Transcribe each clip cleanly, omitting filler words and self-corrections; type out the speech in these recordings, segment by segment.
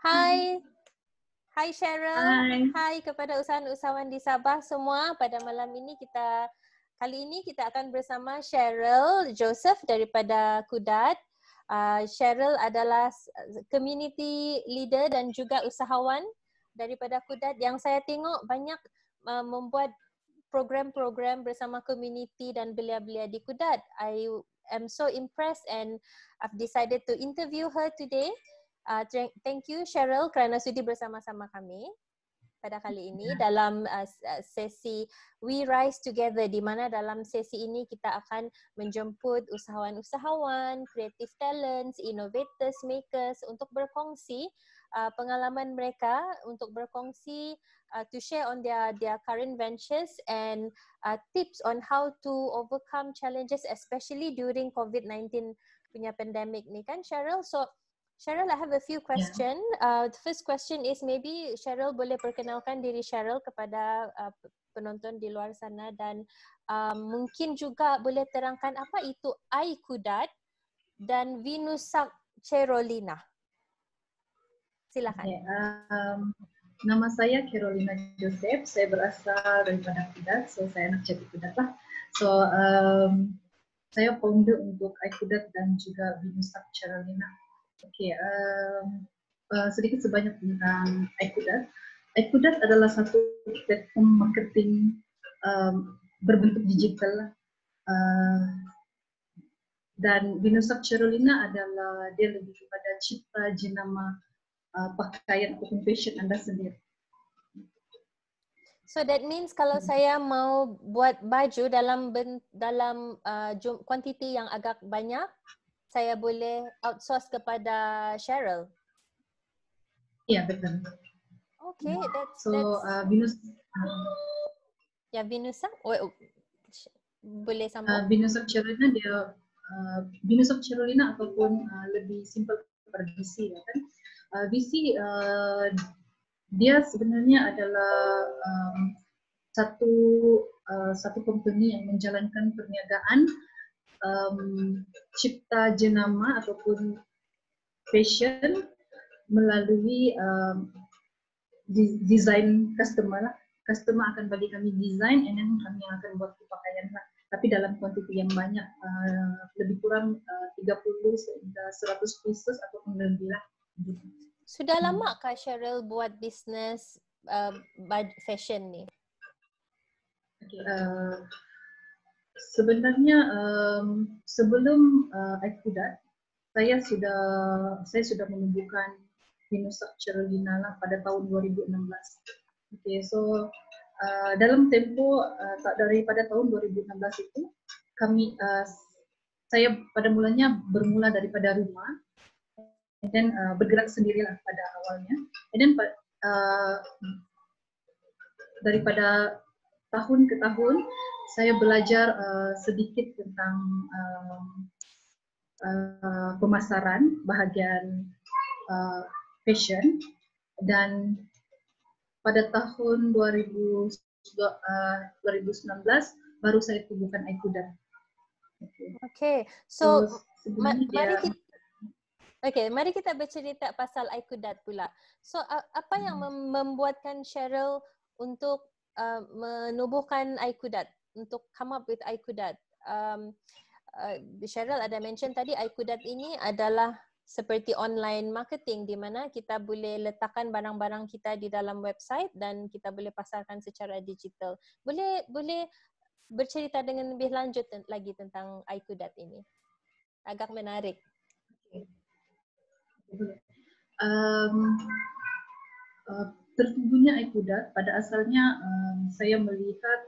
Hai, hai Cheryl, Hai. hai kepada usahawan-usahawan di Sabah semua. Pada malam ini kali ini kita akan bersama Cheryl Joseph daripada Kudat. Cheryl adalah community leader dan juga usahawan daripada Kudat yang saya tengok banyak membuat program-program bersama community dan belia-belia di Kudat. I am so impressed and I've decided to interview her today. Thank you Cheryl kerana sudi bersama-sama kami pada kali ini dalam sesi We Rise Together, di mana dalam sesi ini kita akan menjemput usahawan-usahawan, creative talents, innovators, makers untuk berkongsi pengalaman mereka, untuk berkongsi to share on their current ventures and tips on how to overcome challenges especially during COVID-19 punya pandemic ni kan Cheryl. So Cheryl, I have a few questions. The first question is maybe Cheryl boleh perkenalkan diri Cheryl kepada penonton di luar sana dan mungkin juga boleh terangkan apa itu iKudat dan Vinusak Cherolina. Silakan. Okay, nama saya Carolina Joseph. Saya berasal daripada Kudat, so saya anak jati Kudat lah. So saya founder untuk iKudat dan juga Vinusak Cherolina. Okay, sedikit sebanyak tentang iKudat. iKudat adalah satu platform marketing berbentuk digital, dan Vinusak Cherolina adalah dia lebih kepada cipta jenama pakaian ataupun fashion Anda sendiri. So that means kalau saya mau buat baju dalam kuantiti yang agak banyak, saya boleh outsource kepada Cheryl. Iya, betul. Okay, that's Vinusak boleh sambung. Vinusak Cherolina Vinusak Cherolina ataupun lebih simple kepada VC ya kan. VC dia sebenarnya adalah satu company yang menjalankan perniagaan cipta jenama ataupun fashion melalui desain customer lah. Customer akan bagi kami desain and then kami akan buat pakaian lah. Tapi dalam kuantiti yang banyak, lebih kurang 30 hingga 100 pieces ataupun lebih lah. Sudah lama kah Cheryl buat bisnes fashion ni? Okay, sebenarnya sebelum iKudat, saya sudah menumbuhkan Vinusak Cherolina lah pada tahun 2016. Okay, so dalam tempo daripada tahun 2016 itu saya pada mulanya bermula daripada rumah, and then bergerak sendirilah pada awalnya, and then daripada tahun ke tahun saya belajar sedikit tentang pemasaran bahagian fashion, dan pada tahun 2019 baru saya tubuhkan iKudat. Okay, so mari kita bercerita pasal iKudat pula. So apa yang membuatkan Cheryl untuk menubuhkan iKudat, untuk come up with iKudat? Cheryl ada mention tadi iKudat ini adalah seperti online marketing di mana kita boleh letakkan barang-barang kita di dalam website dan kita boleh pasarkan secara digital. Boleh bercerita dengan lebih lanjut lagi tentang iKudat ini? Agak menarik. Tertubuhnya iKudat pada asalnya saya melihat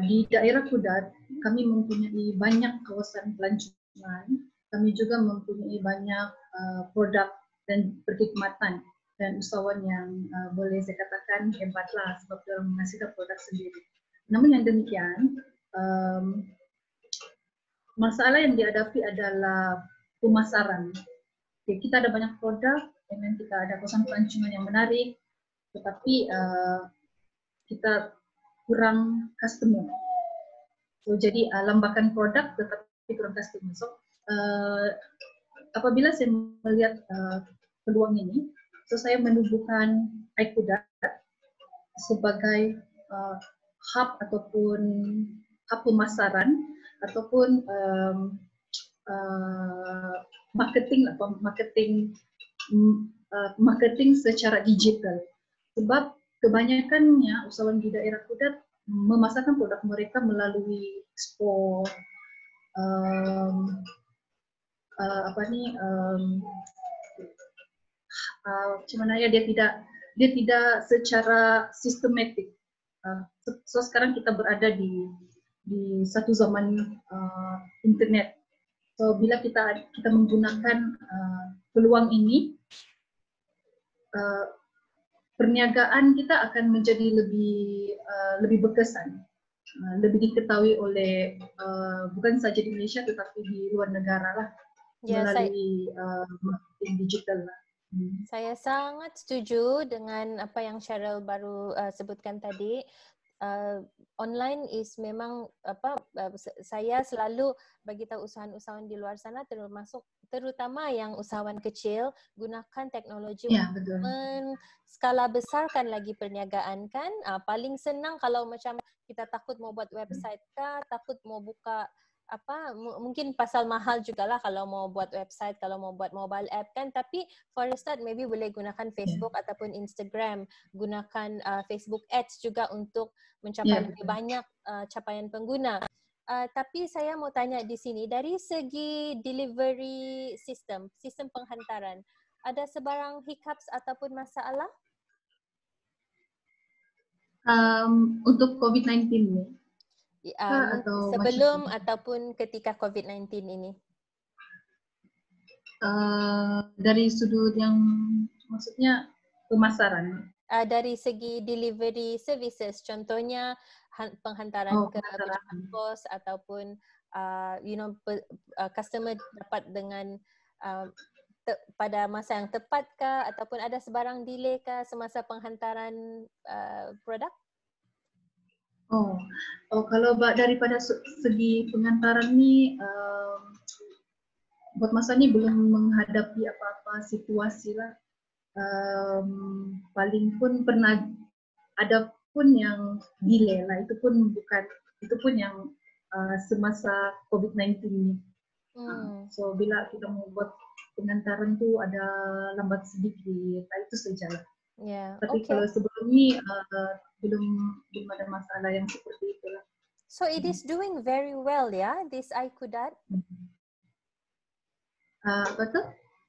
di daerah Kudat kami mempunyai banyak kawasan pelancongan. Kami juga mempunyai banyak produk dan perkhidmatan dan usahawan yang boleh saya katakan hebatlah sebab mereka menghasilkan produk sendiri. Namun yang demikian, masalah yang dihadapi adalah pemasaran. Okay, kita ada banyak produk, dan kita ada kawasan pelancongan yang menarik, tetapi kita kurang customer. So, jadi lambakan produk tetapi kurang customer. So, apabila saya melihat peluang ini, so saya menubuhkan iKudat sebagai hub ataupun hub pemasaran ataupun marketing secara digital. Sebab kebanyakannya usahawan di daerah Kudat memasarkan produk mereka melalui ekspor, dia tidak secara sistematik. So sekarang kita berada di satu zaman internet. So bila kita menggunakan peluang ini, perniagaan kita akan menjadi lebih berkesan, lebih diketahui oleh bukan saja di Indonesia tetapi di luar negara lah, melalui marketing digital lah. Saya sangat setuju dengan apa yang Cheryl baru sebutkan tadi. Online is memang saya selalu bagi tahu usahawan-usahawan di luar sana, terutama yang usahawan kecil, gunakan teknologi untuk skala besarkan lagi perniagaan kan. Paling senang kalau macam kita takut mau buat website kah, takut mau buka mungkin pasal mahal jugalah kalau mau buat website, kalau mau buat mobile app kan, tapi for a start maybe boleh gunakan Facebook ataupun Instagram, gunakan Facebook Ads juga untuk mencapai lebih banyak capaian pengguna. Tapi saya mau tanya di sini, dari segi delivery sistem penghantaran, ada sebarang hiccups ataupun masalah? Untuk COVID-19 ini? Sebelum ataupun ketika COVID-19 ini? Dari sudut yang maksudnya pemasaran? Dari segi delivery services, contohnya penghantaran ke pos ataupun customer dapat dengan pada masa yang tepat kah, ataupun ada sebarang delay kah semasa penghantaran produk? Kalau daripada segi penghantaran ni, buat masa ni belum menghadapi apa-apa situasi lah. Paling pun pernah ada pun yang delay lah, itu pun yang semasa COVID-19 ni. So bila kita mau buat penghantaran tu ada lambat sedikit, itu saja lah. Tapi kalau sebelum ni belum ada masalah yang seperti itulah. So it is doing very well ya, this iKudat? Apa tu?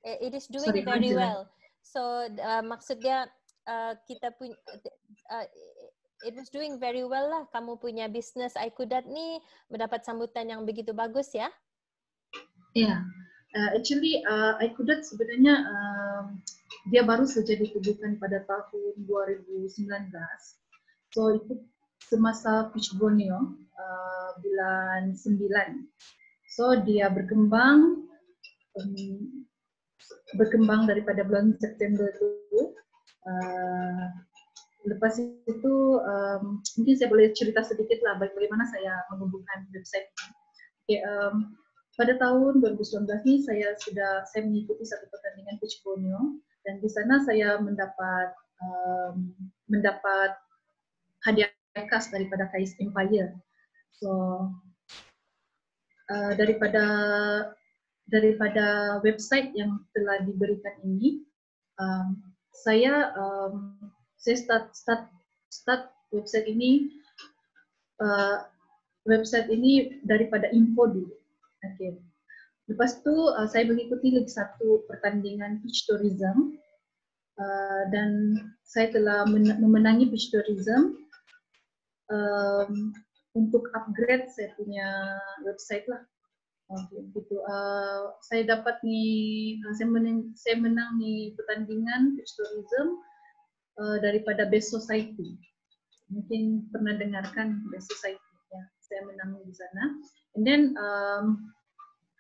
It is doing very well. So maksudnya kita punya it was doing very well lah. Kamu punya bisnes iKudat ni mendapat sambutan yang begitu bagus ya? Ya, actually iKudat sebenarnya dia baru saja ditubuhkan pada tahun 2019. So itu semasa Peach Borneo bulan 9. So dia berkembang daripada bulan September itu. Lepas itu mungkin saya boleh cerita sedikit lah bagaimana saya menghubungkan website ini. Pada tahun 2019 ini saya mengikuti satu pertandingan Peach Borneo, dan di sana saya mendapat hadiah khas daripada Kais Empire. So daripada website yang telah diberikan ini, saya start website ini daripada info dulu. Okay. Lepas tu saya mengikuti lagi satu pertandingan Peach Tourism, dan saya telah memenangi Peach Tourism untuk upgrade saya punya website lah. Gitu. Saya menang di pertandingan Peach Tourism daripada Best Society. Mungkin pernah dengarkan Best Society ya. Saya menang di sana. And then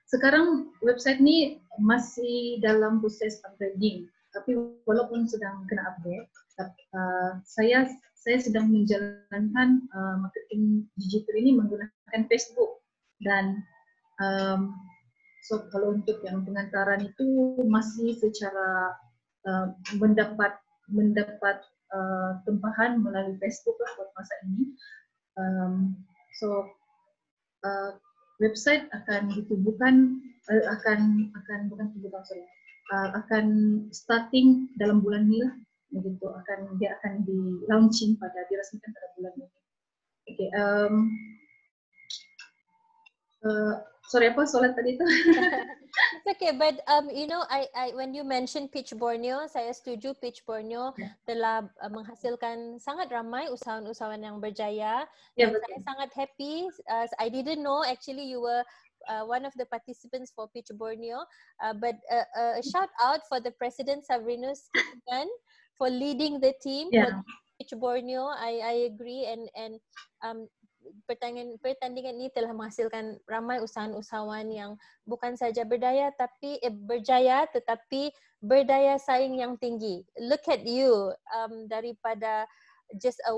sekarang website ini masih dalam proses upgrading. Tapi walaupun sedang kena update, saya sedang menjalankan marketing digital ini menggunakan Facebook, dan So kalau untuk yang pengantaran itu masih secara mendapat tempahan melalui Facebook lah buat masa ini. So website akan ditubuhkan akan starting dalam bulan ini lah, begitu. Dia akan di launching diresmikan pada bulan ini. Okay, sorry apa soalan tadi itu? It's okay, but you know, I when you mentioned Peach Borneo, saya setuju Peach Borneo telah menghasilkan sangat ramai usahawan-usahawan yang berjaya. Dan saya sangat happy. I didn't know actually you were one of the participants for Peach Borneo, but a shout out for the President Savrinus Kitigan for leading the team for Peach Borneo. I agree, and pertandingan ini telah menghasilkan ramai usahawan-usahawan yang bukan saja berjaya tetapi berdaya saing yang tinggi. Look at you, daripada just a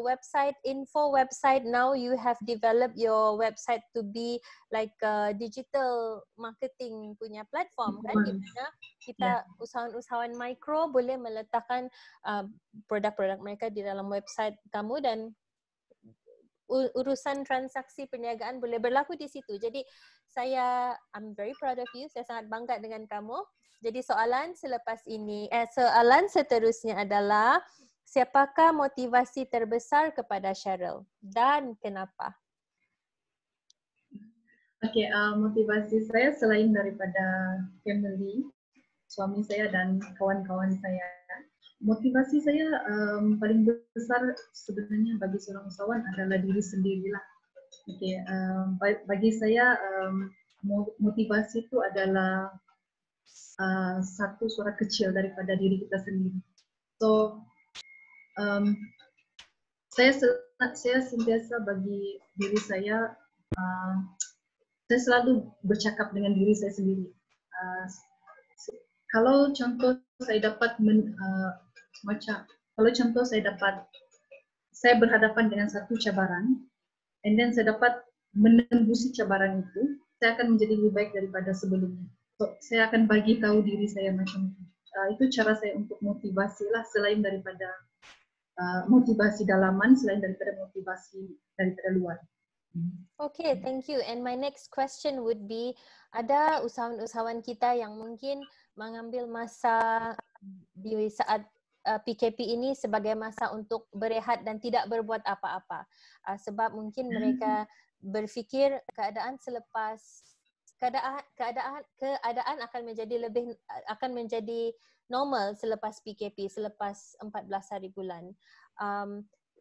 info website, now you have developed your website to be like a digital marketing punya platform, kan, di mana kita usahawan-usahawan mikro boleh meletakkan produk-produk mereka di dalam website kamu, dan urusan transaksi perniagaan boleh berlaku di situ. Jadi I'm very proud of you. Saya sangat bangga dengan kamu. Jadi soalan seterusnya adalah, siapakah motivasi terbesar kepada Cheryl dan kenapa? Okay, motivasi saya selain daripada family, suami saya dan kawan-kawan saya. Motivasi saya paling besar sebenarnya bagi seorang usahawan adalah diri sendirilah. Okay, bagi saya motivasi itu adalah satu suara kecil daripada diri kita sendiri. So saya sentiasa bagi diri saya, saya selalu bercakap dengan diri saya sendiri. Kalau contoh saya dapat saya berhadapan dengan satu cabaran, and then saya dapat menembusi cabaran itu, saya akan menjadi lebih baik daripada sebelumnya. So, saya akan bagi tahu diri saya macam itu. Itu cara saya untuk motivasi lah, selain daripada motivasi dalaman, selain daripada motivasi daripada luar. Okay, thank you. And my next question would be, ada usahawan-usahawan kita yang mungkin mengambil masa di saat PKP ini sebagai masa untuk berehat dan tidak berbuat apa-apa. Sebab mungkin mereka berfikir keadaan akan menjadi normal selepas PKP, selepas 14 hari bulan.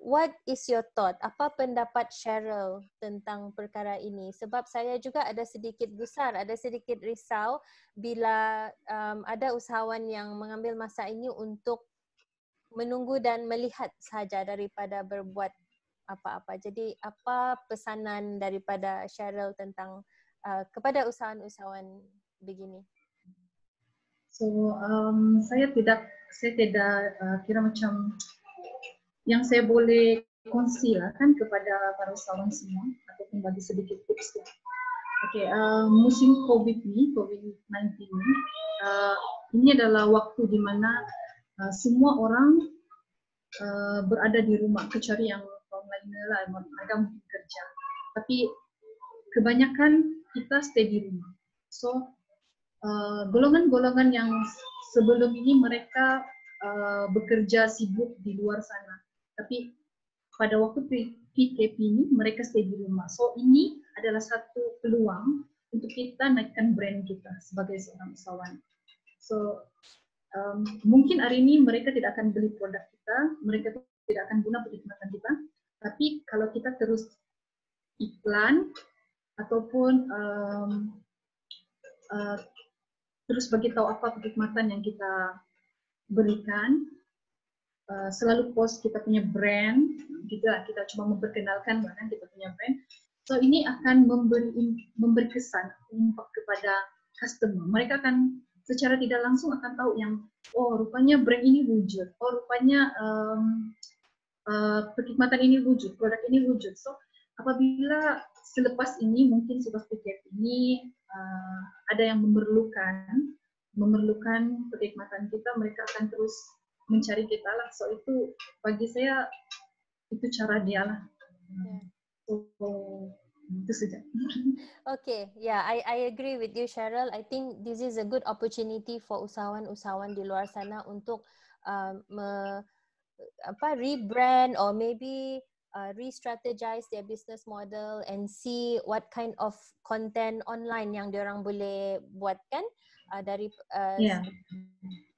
What is your thought? Apa pendapat Cheryl tentang perkara ini? Sebab saya juga ada sedikit gusar, ada sedikit risau bila ada usahawan yang mengambil masa ini untuk menunggu dan melihat sahaja daripada berbuat apa-apa. Jadi apa pesanan daripada Cheryl tentang kepada usahawan-usahawan begini? So saya tidak kira macam yang saya boleh kongsi lah kan kepada para usahawan semua, ataupun bagi sedikit tips lah. Okay, musim COVID-19 ini, ini adalah waktu di mana semua orang berada di rumah, kecuali yang online lah, mereka mungkin kerja. Tapi kebanyakan kita stay di rumah. So golongan-golongan yang sebelum ini mereka bekerja sibuk di luar sana, tapi pada waktu PKP ini mereka stay di rumah. So ini adalah satu peluang untuk kita naikkan brand kita sebagai seorang usahawan. So mungkin hari ini mereka tidak akan beli produk kita, mereka tidak akan guna perkhidmatan kita, tapi kalau kita terus iklan ataupun terus beritahu apa perkhidmatan yang kita berikan, selalu post kita punya brand, kita coba memperkenalkan bahkan kita punya brand. So ini akan memberi kesan, impact kepada customer. Mereka akan secara tidak langsung akan tahu yang, oh rupanya brand ini wujud, oh rupanya perkhidmatan ini wujud, produk ini wujud. So apabila selepas ini mungkin selepas PKP ini ada yang memerlukan kenikmatan kita, mereka akan terus mencari kita lah. So itu bagi saya itu cara dia lah. So, itu saja. Okay, yeah, I agree with you, Cheryl. I think this is a good opportunity for usahawan-usahawan di luar sana untuk rebrand or maybe re-strategize their business model and see what kind of content online yang diorang boleh buatkan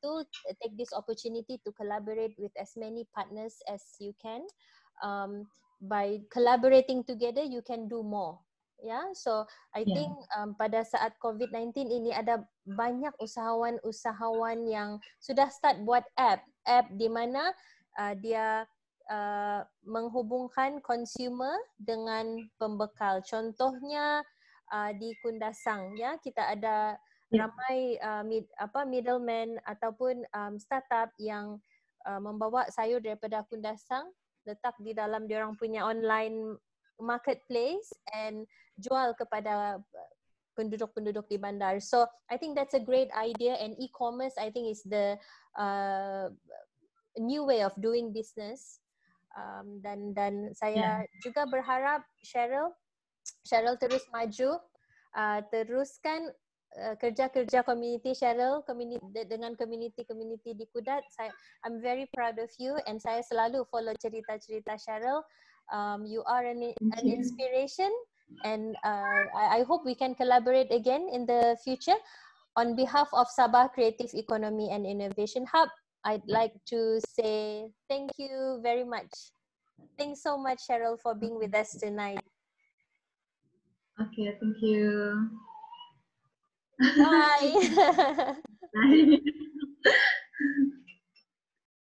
to take this opportunity to collaborate with as many partners as you can. By collaborating together, you can do more. Yeah, so I think pada saat COVID-19 ini ada banyak usahawan-usahawan yang sudah start buat app di mana dia menghubungkan consumer dengan pembekal. Contohnya di Kundasang, ya, kita ada ramai middleman ataupun startup yang membawa sayur daripada Kundasang, letak di dalam diorang punya online marketplace and jual kepada penduduk-penduduk di bandar. So I think that's a great idea, and e-commerce I think is the new way of doing business. Dan saya juga berharap Cheryl terus maju, teruskan kerja-kerja community Cheryl, dengan community di Kudat. I'm very proud of you, and saya selalu follow cerita-cerita Cheryl. You are an inspiration, and I hope we can collaborate again in the future. On behalf of Sabah Creative Economy and Innovation Hub, I'd like to say thank you very much. Thanks so much, Cheryl, for being with us tonight. Okay, thank you. Bye. Bye.